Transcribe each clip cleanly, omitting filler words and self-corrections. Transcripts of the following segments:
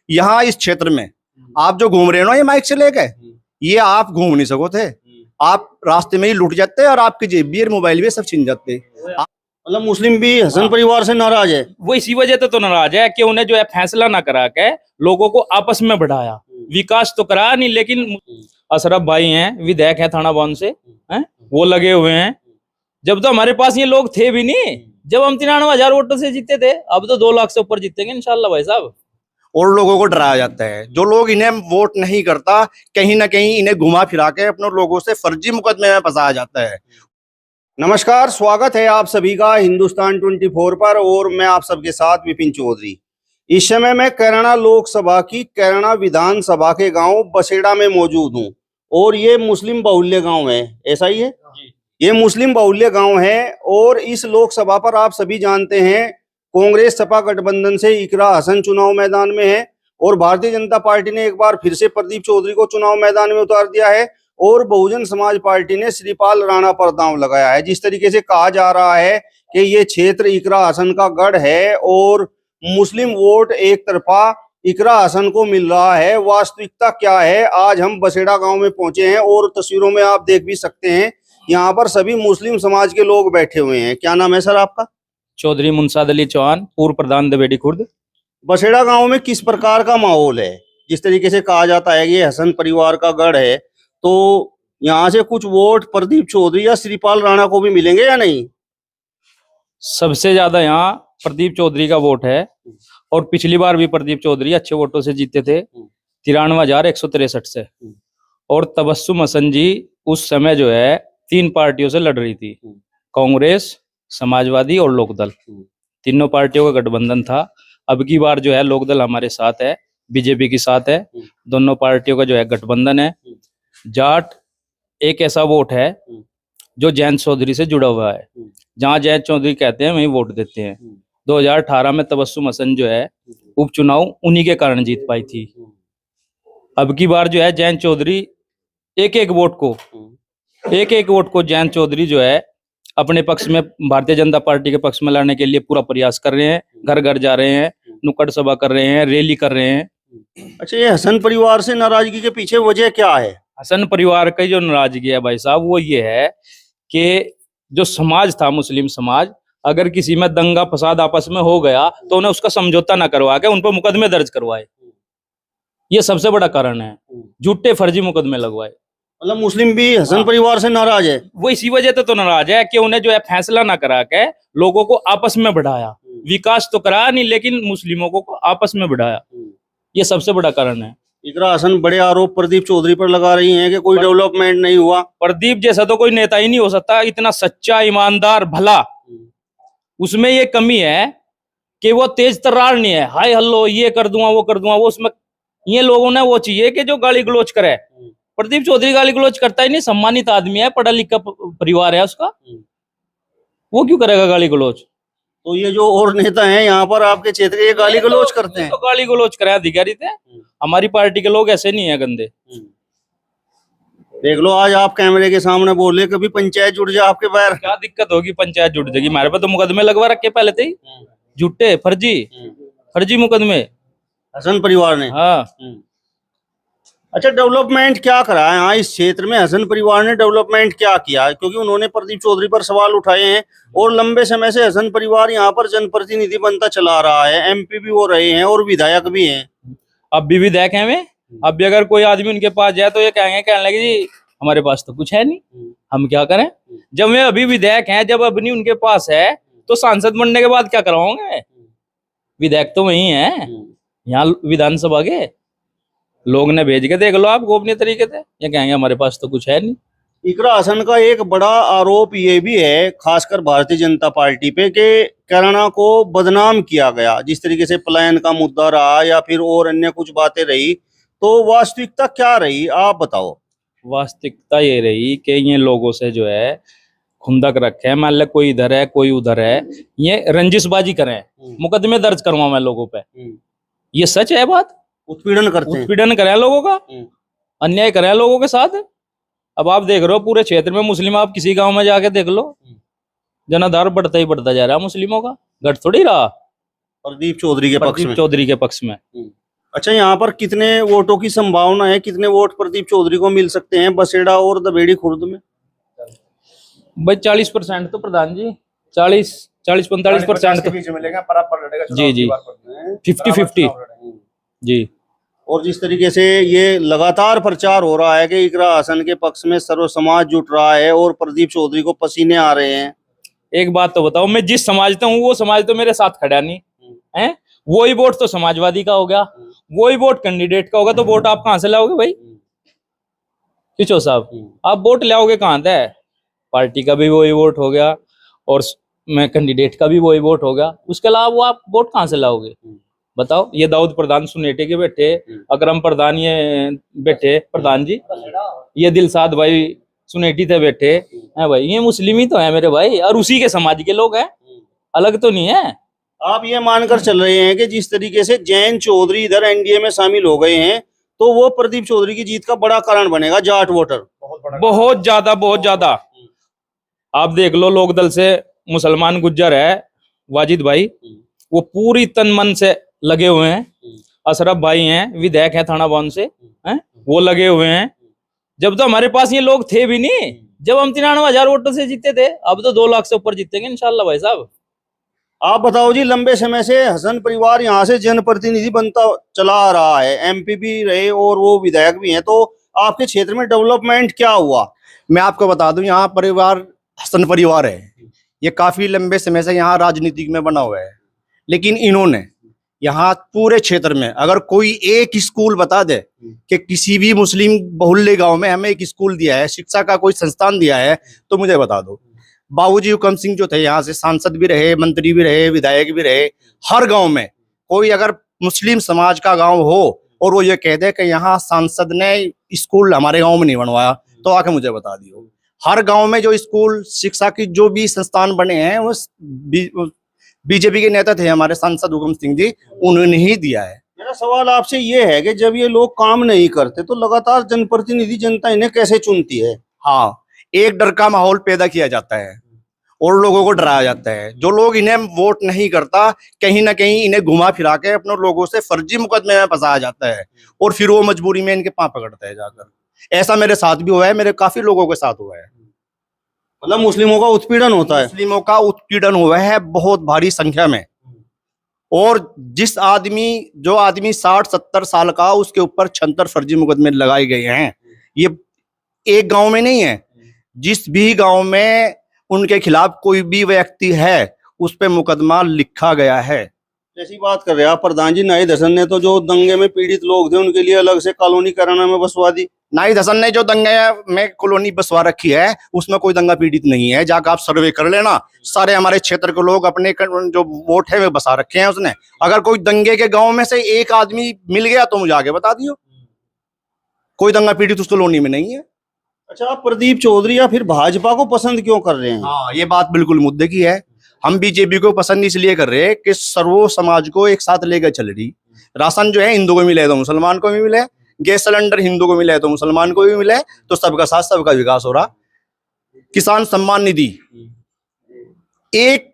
यहाँ इस क्षेत्र में आप जो घूम रहे हो ना ये माइक से लेके, ये आप घूम नहीं सको थे। आप रास्ते में ही लूट जाते और आपकी जेब भी और मोबाइल भी सब छीन जाते। मतलब मुस्लिम भी हसन परिवार से नाराज है। वो इसी वजह से तो नाराज है कि उन्हें जो है फैसला ना करा के लोगों को आपस में बढ़ाया, विकास तो कराया नहीं। लेकिन अशरफ भाई हैं, विधायक है थाना भवन से, हैं वो लगे हुए हैं। जब तो हमारे पास ये लोग थे भी नहीं, जब हम 93,000 वोटों से जीते थे, अब तो 2 लाख से ऊपर जीतेंगे इंशाल्लाह भाई साहब। और लोगों को डराया जाता है। जो लोग इन्हें वोट नहीं करता, कहीं ना कहीं इन्हें घुमा फिरा के अपने लोगों से फर्जी मुकदमे में फंसाया जाता है। नमस्कार, स्वागत है आप सभी का हिंदुस्तान 24 पर और मैं आप सबके साथ विपिन चौधरी। इस समय मैं कैराना लोकसभा की कैराना विधानसभा के गांव बसेड़ा में मौजूद हूं और ये मुस्लिम बाहुल्य गांव है। ऐसा ही है, ये मुस्लिम बाहुल्य गांव है। और इस लोकसभा पर आप सभी जानते हैं कांग्रेस सपा गठबंधन से इकरा हसन चुनाव मैदान में है और भारतीय जनता पार्टी ने एक बार फिर से प्रदीप चौधरी को चुनाव मैदान में उतार दिया है और बहुजन समाज पार्टी ने श्रीपाल राणा पर दांव लगाया है। जिस तरीके से कहा जा रहा है कि ये क्षेत्र इकरा हसन का गढ़ है और मुस्लिम वोट एक तरफा इकरा हसन को मिल रहा है, वास्तविकता क्या है? आज हम बसेड़ा गांव में पहुंचे हैं और तस्वीरों में आप देख भी सकते हैं, यहाँ पर सभी मुस्लिम समाज के लोग बैठे हुए हैं। क्या नाम है सर आपका? चौधरी मुंसाद अली चौहान, पूर्व प्रधान दवेड़ी खुर्द। बसेड़ा गांव में किस प्रकार का माहौल है? जिस तरीके से कहा जाता है कि ये हसन परिवार का गढ़ है, तो यहाँ से कुछ वोट प्रदीप चौधरी या श्रीपाल राणा को भी मिलेंगे या नहीं? सबसे ज्यादा यहाँ प्रदीप चौधरी का वोट है और पिछली बार भी प्रदीप चौधरी अच्छे वोटों से जीते थे, 93,163 से। और तबस्सुम हसन जी उस समय जो है 3 पार्टियों से लड़ रही थी, कांग्रेस, समाजवादी और लोकदल। तीनों पार्टियों का गठबंधन था। अब की बार जो है लोकदल हमारे साथ है, बीजेपी के साथ है। दोनों पार्टियों का जो है गठबंधन है। जाट एक ऐसा वोट है जो जयंत चौधरी से जुड़ा हुआ है, जहां जयंत चौधरी कहते हैं वहीं वोट देते हैं। 2018 में तबस्सुम हसन जो है उपचुनाव उन्हीं के कारण जीत पाई थी। अब की बार जो है जयंत चौधरी एक एक वोट को जयंत चौधरी जो है अपने पक्ष में, भारतीय जनता पार्टी के पक्ष में लाने के लिए पूरा प्रयास कर रहे हैं। घर घर जा रहे हैं, नुक्कड़ सभा कर रहे हैं, रैली कर रहे हैं। अच्छा, ये हसन परिवार से नाराजगी के पीछे वजह क्या है? हसन परिवार की जो नाराजगी है भाई साहब, वो ये है कि जो समाज था, मुस्लिम समाज, अगर किसी में दंगा फसाद आपस में हो गया तो उन्हें उसका समझौता ना करवा के उन पर मुकदमे दर्ज करवाए। ये सबसे बड़ा कारण है, झूठे फर्जी मुकदमे लगवाए। मतलब मुस्लिम भी हसन परिवार से नाराज है। वो इसी वजह से तो नाराज है कि उन्हें जो है फैसला ना करा के लोगों को आपस में बढ़ाया, विकास तो कराया नहीं लेकिन मुस्लिमों को आपस में बढ़ाया। ये सबसे बड़ा कारण है। इकरा हसन बड़े आरोप प्रदीप चौधरी पर लगा रही हैं कि कोई डेवलपमेंट नहीं हुआ। प्रदीप जैसा तो कोई नेता ही नहीं हो सकता, इतना सच्चा, ईमानदार, भला। उसमें ये कमी है कि वो तेज तर्रार नहीं है, हाय हल्लो ये कर दूंगा वो कर दूंगा। वो उसमें ये लोगों ने वो चाहिए कि जो गाली गलौज करे। प्रदीप चौधरी गाली गलौज करता ही नहीं, सम्मानित आदमी है, पढ़ा लिखा परिवार है उसका, वो क्यों करेगा गाली गलौज? तो ये जो और नेता हैं यहाँ पर आपके क्षेत्र के, ये गाली गलौज करते हैं। तो गाली गलौज करे अधिकारी थे। हमारी पार्टी के लोग ऐसे नहीं है गंदे। देख लो, आज आप कैमरे के सामने बोले, कभी पंचायत जुड़ जाए आपके पैर। क्या दिक्कत होगी? पंचायत जुड़ जाएगी। हमारे पे तो मुकदमे लगवा रखे पहले थे ही, झूठे फर्जी मुकदमे हसन परिवार ने। हाँ। अच्छा, डेवलपमेंट क्या करा है यहाँ इस क्षेत्र में? हसन परिवार ने डेवलपमेंट क्या किया? क्योंकि उन्होंने प्रदीप चौधरी पर सवाल उठाए हैं और लंबे समय से हसन परिवार यहाँ पर जनप्रतिनिधि बनता चला रहा है, एमपी भी हो रहे हैं और विधायक भी हैं। अब भी विधायक हैं वे। अब भी अगर कोई आदमी उनके पास जाए तो ये कहने लगे जी हमारे पास तो कुछ है नहीं, हम क्या करें? जब वे अभी विधायक हैं, जब अब नहीं उनके पास है तो सांसद बनने के बाद क्या कराओगे? विधायक तो वही है यहाँ विधानसभा के। लोग ने भेज के देख लो आप गोपनीय तरीके से, ये कहेंगे हमारे पास तो कुछ है नहीं। इकरा हसन का एक बड़ा आरोप ये भी है, खासकर भारतीय जनता पार्टी पे, कि कैराना को बदनाम किया गया। जिस तरीके से पलायन का मुद्दा रहा या फिर और अन्य कुछ बातें रही, तो वास्तविकता क्या रही आप बताओ? वास्तविकता ये रही कि ये लोगों से जो है खुंदक रखे है, मान लो कोई इधर है कोई उधर है, ये रंजिशबाजी करें, मुकदमे दर्ज करवाएं लोगों पे। ये सच है बात। उत्पीड़न करते हैं, उत्पीड़न करें लोगों का, अन्याय करें लोगों के साथ। अब आप देख रहे हो पूरे क्षेत्र में मुस्लिम, आप किसी गांव में जाके देख लो, जनाधार बढ़ता ही बढ़ता जा रहा है मुस्लिमों का, घट थोड़ी रहा। प्रदीप चौधरी के पक्ष में। चौधरी के पक्ष में अच्छा, यहाँ पर कितने वोटों की संभावना है, कितने वोट प्रदीप चौधरी को मिल सकते हैं बसेड़ा और दबेड़ी खुर्द में? भाई 40% तो प्रधान जी, 40-45% तो बीच में लेगा, बराबर लड़ेगा जी जी 50-50 जी। और जिस तरीके से ये लगातार प्रचार हो रहा है कि इकरा हसन के पक्ष में सर्व समाज जुट रहा है और प्रदीप चौधरी को पसीने आ रहे हैं, एक बात तो बताओ, मैं जिस समाज से हूँ वो समाज तो मेरे साथ खड़ा नहीं है। वही वोट तो समाजवादी का हो गया, वही वोट कैंडिडेट का होगा, तो वोट आप कहाँ से लाओगे भाई किचो साहब? आप वोट लाओगे कहाँ से? पार्टी का भी वही वोट हो गया और मैं कैंडिडेट का भी वही वोट हो गया, उसके अलावा वो आप वोट कहाँ से लाओगे बताओ? ये दाऊद प्रधान सुनेटे के बैठे, अकरम प्रधान ये बैठे प्रधान जी, ये दिलसाद भाई सुनेटी थे बैठे हैं भाई, ये मुस्लिम ही तो है मेरे भाई, और उसी के समाज के लोग हैं, अलग तो नहीं है। आप ये मानकर चल रहे हैं कि जिस तरीके से जैन चौधरी इधर एनडीए में शामिल हो गए हैं तो वो प्रदीप चौधरी की जीत का बड़ा कारण बनेगा, जाट वोटर बहुत ज्यादा। आप देख लो, लोक दल से मुसलमान गुज्जर है वाजिद भाई, वो पूरी तन मन से लगे हुए हैं। अशरफ भाई हैं, विधायक हैं थाना बावन से, हैं वो लगे हुए हैं। जब तो हमारे पास ये लोग थे भी नहीं, जब हम 93,000 वोटों से जीते थे, अब तो 2 लाख से ऊपर जीतेंगे इंशाल्लाह भाई साहब। आप बताओ जी, लंबे समय से हसन परिवार यहाँ से जनप्रतिनिधि बनता चला आ रहा है, एमपी भी रहे और वो विधायक भी हैं, तो आपके क्षेत्र में डेवलपमेंट क्या हुआ? मैं आपको बता दूं, यहाँ परिवार हसन परिवार है, ये काफी लंबे समय से यहाँ राजनीति में बना हुआ है। लेकिन इन्होंने यहाँ पूरे क्षेत्र में अगर कोई एक स्कूल बता दे कि किसी भी मुस्लिम बहुल्य गांव में हमें एक स्कूल दिया है, शिक्षा का कोई संस्थान दिया है, तो मुझे बता दो। बाबूजी हुकम सिंह जो थे, यहाँ से सांसद भी रहे, मंत्री भी रहे, विधायक भी रहे। हर गांव में कोई अगर मुस्लिम समाज का गांव हो और वो ये कह दे कि यहाँ सांसद ने स्कूल हमारे गांव में नहीं बनवाया, तो आके मुझे बता दियो। हर गांव में जो स्कूल शिक्षा की जो भी संस्थान बने हैं वो बीजेपी के नेता थे हमारे सांसद हुकम सिंह जी, उन्होंने ही दिया है। मेरा सवाल आपसे ये है कि जब ये लोग काम नहीं करते तो लगातार जनप्रतिनिधि जनता इन्हें कैसे चुनती है? हाँ, एक डर का माहौल पैदा किया जाता है और लोगों को डराया जाता है। जो लोग इन्हें वोट नहीं करता, कहीं ना कहीं इन्हें घुमा फिरा के अपने लोगों से फर्जी मुकदमे में फंसाया जाता है और फिर वो मजबूरी में इनके पांव पकड़ता है जाकर। ऐसा मेरे साथ भी हुआ है, मेरे काफी लोगों के साथ हुआ है। मतलब मुस्लिमों का उत्पीड़न होता है? मुस्लिमों का उत्पीड़न हुआ है बहुत भारी संख्या में। और जो आदमी 60-70 साल का, उसके ऊपर 76 फर्जी मुकदमे लगाए गए हैं। ये एक गांव में नहीं है, जिस भी गांव में उनके खिलाफ कोई भी व्यक्ति है उस पे मुकदमा लिखा गया है। जैसी बात कर रहे हैं आप प्रधान जी, नाहिद हसन ने तो जो दंगे में पीड़ित लोग थे उनके लिए अलग से कॉलोनी कराना में बसवा दी। नाहिद हसन ने जो दंगे में कॉलोनी बसवा रखी है उसमें कोई दंगा पीड़ित नहीं है। जाकर आप सर्वे कर लेना, सारे हमारे क्षेत्र के लोग अपने जो वोट है वे बसा रखे हैं उसने। अगर कोई दंगे के गांव में से एक आदमी मिल गया तो मुझे आगे बता दियो, कोई दंगा पीड़ित उस कॉलोनी में नहीं है। अच्छा, आप प्रदीप चौधरी या फिर भाजपा को पसंद क्यों कर रहे हैं? हाँ, ये बात बिल्कुल मुद्दे की है। हम बीजेपी को पसंद इसलिए कर रहे हैं कि सर्वो समाज को एक साथ लेकर चल रही। राशन जो है हिंदू को मिले तो मुसलमान को भी मिले, गैस सिलेंडर हिंदू को मिले तो मुसलमान को भी मिले, तो सबका साथ सबका विकास हो रहा। किसान सम्मान निधि एक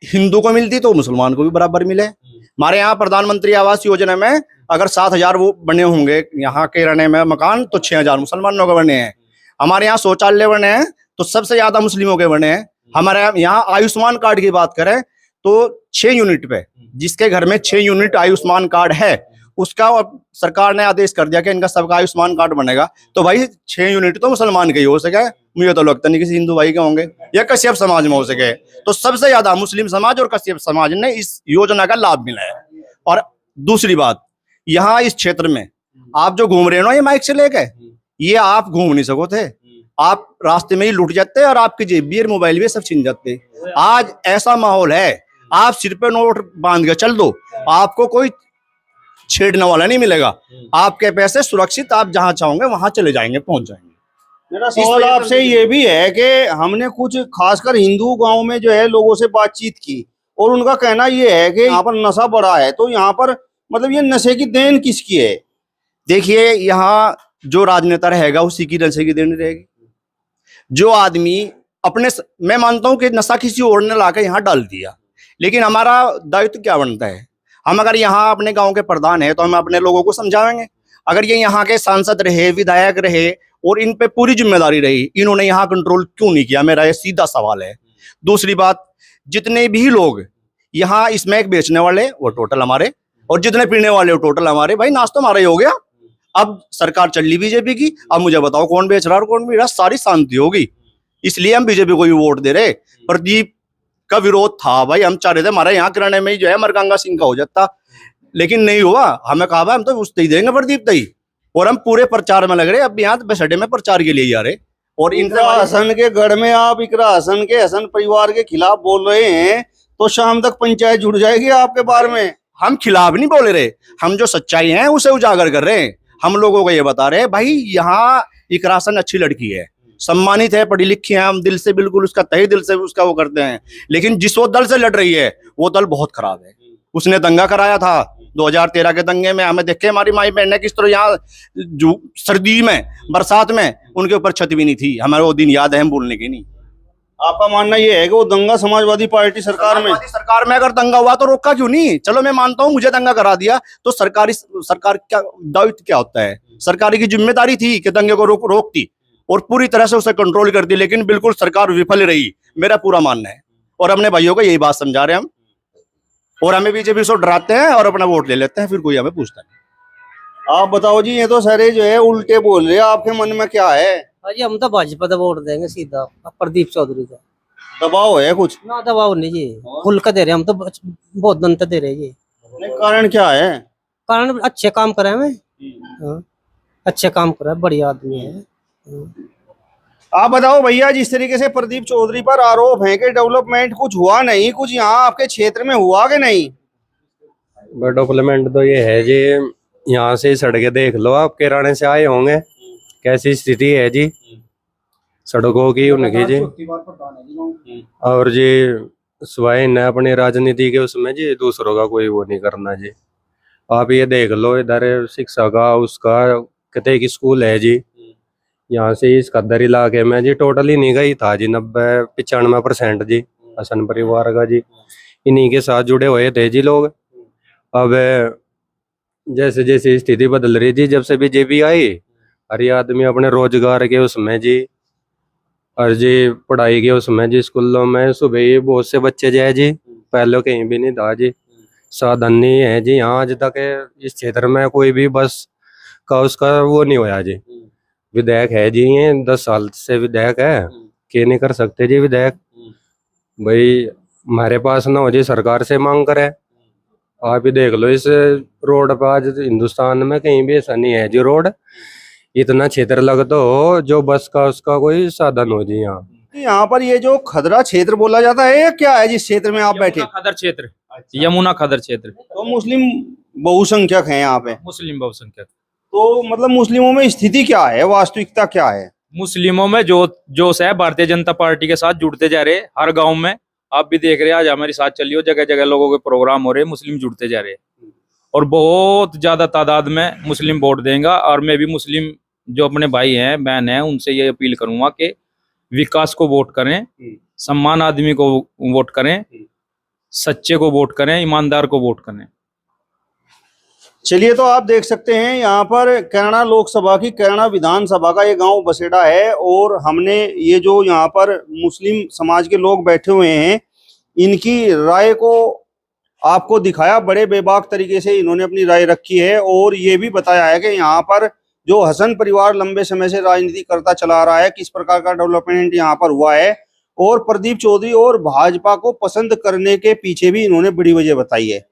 हिंदू को मिलती तो मुसलमान को भी बराबर मिले। हमारे यहाँ प्रधानमंत्री आवास योजना में अगर 7,000 वो बने होंगे यहाँ के रहने में मकान, तो 6,000 मुसलमानों के बने हैं। हमारे यहाँ शौचालय बने हैं तो सबसे ज्यादा मुस्लिमों के बने हैं। हमारे यहाँ आयुष्मान कार्ड की बात करें तो 6 यूनिट पे, जिसके घर में 6 यूनिट आयुष्मान कार्ड है, उसका सरकार ने आदेश कर दिया कि इनका सबका आयुष्मान कार्ड बनेगा। तो भाई 6 यूनिट तो मुसलमान के ही हो सके, मुझे तो लगता नहीं किसी हिंदू भाई के होंगे या कश्यप समाज में हो सके। तो सबसे ज्यादा मुस्लिम समाज और कश्यप समाज ने इस योजना का लाभ मिला है। और दूसरी बात, यहाँ इस क्षेत्र में आप जो घूम रहे हो ना ये माइक से लेके, ये आप घूम नहीं सको थे, आप रास्ते में ही लुट जाते और आपकी जेब भी और मोबाइल भी सब छीन जाते। आज ऐसा माहौल है, आप सिर पे नोट बांध के चल दो, आपको कोई छेड़ने वाला नहीं मिलेगा। आपके पैसे सुरक्षित, आप जहां चाहोगे वहां चले जाएंगे, पहुंच जाएंगे। मेरा सवाल आपसे ये भी है कि हमने कुछ खासकर हिंदू गांव में जो है लोगों से बातचीत की और उनका कहना ये है कि यहाँ पर नशा बढ़ा है, तो यहाँ पर मतलब ये नशे की देन किसकी है? देखिए, यहाँ जो राजनेता रहेगा उसी की नशे की देन रहेगी। जो आदमी मैं मानता हूं कि नशा किसी और ने लाकर यहाँ डाल दिया, लेकिन हमारा दायित्व क्या बनता है? हम अगर यहाँ अपने गांव के प्रधान है तो हम अपने लोगों को समझाएंगे। अगर ये यहाँ के सांसद रहे, विधायक रहे और इन पे पूरी जिम्मेदारी रही, इन्होंने यहाँ कंट्रोल क्यों नहीं किया, मेरा ये सीधा सवाल है। दूसरी बात, जितने भी लोग यहाँ स्मैक बेचने वाले वो टोटल हमारे, और जितने पीने वाले वो टोटल हमारे। भाई नाश्ता हमारा ही हो गया। अब सरकार चल ली बीजेपी की, अब मुझे बताओ कौन बेच रहा है और कौन पी रहा है, सारी शांति होगी। इसलिए हम बीजेपी को भी वोट दे रहे। प्रदीप का विरोध था भाई, हम चाह रहे थे हमारे यहाँ किराने में ही जो है मरगंगा सिंह का हो जाता, लेकिन नहीं हुआ। हमें कहा हम तो उससे ही देंगे प्रदीप तई, और हम पूरे प्रचार में लग रहे। अब यहाँ बसअड्डे में प्रचार के लिए जा रहे। और इकरा हसन के गढ़ में आप इकरा हसन के हसन परिवार के खिलाफ बोल रहे हैं, तो शाम तक पंचायत जुड़ जाएगी आपके बारे में। हम खिलाफ नहीं बोल रहे, हम जो सच्चाई है उसे उजागर कर रहे हैं। हम लोगों को ये बता रहे हैं भाई यहाँ इकरा हसन अच्छी लड़की है, सम्मानित है, पढ़ी लिखी है, हम दिल से बिल्कुल उसका तहे दिल से उसका वो करते हैं। लेकिन जिस वो दल से लड़ रही है वो दल बहुत खराब है। उसने दंगा कराया था 2013 के दंगे में, हमें देखे हमारी माई बहन ने किस तरह यहाँ जो सर्दी में बरसात में उनके ऊपर छत भी नहीं थी। हमारे वो दिन याद है, हम भूलने की नहीं। आपका मानना ये है कि वो दंगा समाजवादी पार्टी सरकार में अगर दंगा हुआ तो रोका क्यों नहीं? चलो मैं मानता हूँ मुझे दंगा करा दिया, तो सरकार क्या दायित्व क्या होता है? सरकारी की जिम्मेदारी थी कि दंगे को रोकती और पूरी तरह से उसे कंट्रोल कर दी, लेकिन बिल्कुल सरकार विफल रही, मेरा पूरा मानना है। और अपने भाइयों को यही बात समझा रहे हैं हम, और हमें बीजेपी से डराते हैं और अपना वोट ले लेते हैं, फिर कोई हमें पूछता नहीं। आप बताओ जी, ये तो सारे जो है उल्टे बोल रहे हैं, आपके मन में क्या है? जी हम तो भाजपा का वोट देंगे सीधा, प्रदीप चौधरी का। दबाव है कुछ? ना दबाव नहीं जी, खुल कर दे रहे हम तो, बहुत दंत दे रहे जी। नहीं, कारण क्या है? कारण अच्छे काम करे हमें, हाँ, अच्छे काम करे, बढ़िया आदमी है। आप बताओ भैया, जिस तरीके से प्रदीप चौधरी पर आरोप है कि डेवलपमेंट कुछ हुआ नहीं, कुछ यहाँ आपके क्षेत्र में हुआ कि नहीं? डेवलपमेंट तो ये है जी, यहाँ से सड़कें देख लो, आप किराने से आए होंगे, कैसी स्थिति है जी सड़कों की उनकी जी। और जी स्वाय न अपनी राजनीति के उसमें जी दूसरों का कोई वो नहीं करना जी। आप ये देख लो, इधर शिक्षा का उसका कितने की स्कूल है जी, यहाँ से इस कदर इलाके में जी टोटली नहीं गई था जी 90-95% जी हसन परिवार का जी, इन्हीं के साथ जुड़े हुए थे जी लोग। अब जैसे जैसे स्थिति बदल रही जी, जब से बीजेपी आई, हर आदमी अपने रोजगार के उसमें जी, और जी पढ़ाई के उसमें जी, स्कूलों में सुबह ही बहुत से बच्चे जाए जी, पहले कहीं भी नहीं था जी, साधन नहीं है जी। यहाँ आज तक इस क्षेत्र में कोई भी बस का उसका वो नहीं होया जी। विधायक है जी, ये 10 साल से विधायक है, के नहीं कर सकते जी विधायक। भाई हमारे पास ना हो जी, सरकार से मांग करे। आप ही देख लो, इस रोड पर आज हिंदुस्तान में कहीं भी ऐसा नहीं है जी रोड, इतना क्षेत्र लगता हो जो बस का उसका कोई साधन हो जी। यहाँ पर ये जो खदरा क्षेत्र बोला जाता है, ये क्या है जिस क्षेत्र में आप बैठे? खदर क्षेत्र, यमुना खदर क्षेत्र। तो मुस्लिम बहुसंख्यक हैं यहाँ पे, मुस्लिम बहुसंख्यक। तो मतलब मुस्लिमों में स्थिति क्या है, वास्तविकता क्या है? मुस्लिमों में जोश है, भारतीय जनता पार्टी के साथ जुड़ते जा रहे हर गांव में। आप भी देख रहे हैं, आज हमारी साथ चली हो, जगह जगह लोगों के प्रोग्राम हो रहे, मुस्लिम जुड़ते जा रहे हैं और बहुत ज्यादा तादाद में मुस्लिम वोट देगा। और मैं भी मुस्लिम जो अपने भाई हैं बहन हैं उनसे ये अपील करूंगा कि विकास को वोट करें, सम्मान आदमी को वोट करें, सच्चे को वोट करें, ईमानदार को वोट करें। चलिए, तो आप देख सकते हैं यहाँ पर कैराना लोकसभा की कैराना विधानसभा का ये गांव बसेड़ा है, और हमने ये जो यहाँ पर मुस्लिम समाज के लोग बैठे हुए हैं इनकी राय को आपको दिखाया। बड़े बेबाक तरीके से इन्होंने अपनी राय रखी है, और ये भी बताया है कि यहाँ पर जो हसन परिवार लंबे समय से राजनीति करता चला रहा है, किस प्रकार का डेवलपमेंट यहाँ पर हुआ है, और प्रदीप चौधरी और भाजपा को पसंद करने के पीछे भी इन्होंने बड़ी वजह बताई है।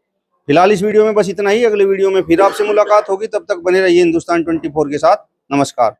फिलहाल इस वीडियो में बस इतना ही, अगले वीडियो में फिर आपसे मुलाकात होगी, तब तक बने रहिए हिंदुस्तान 24 के साथ। नमस्कार।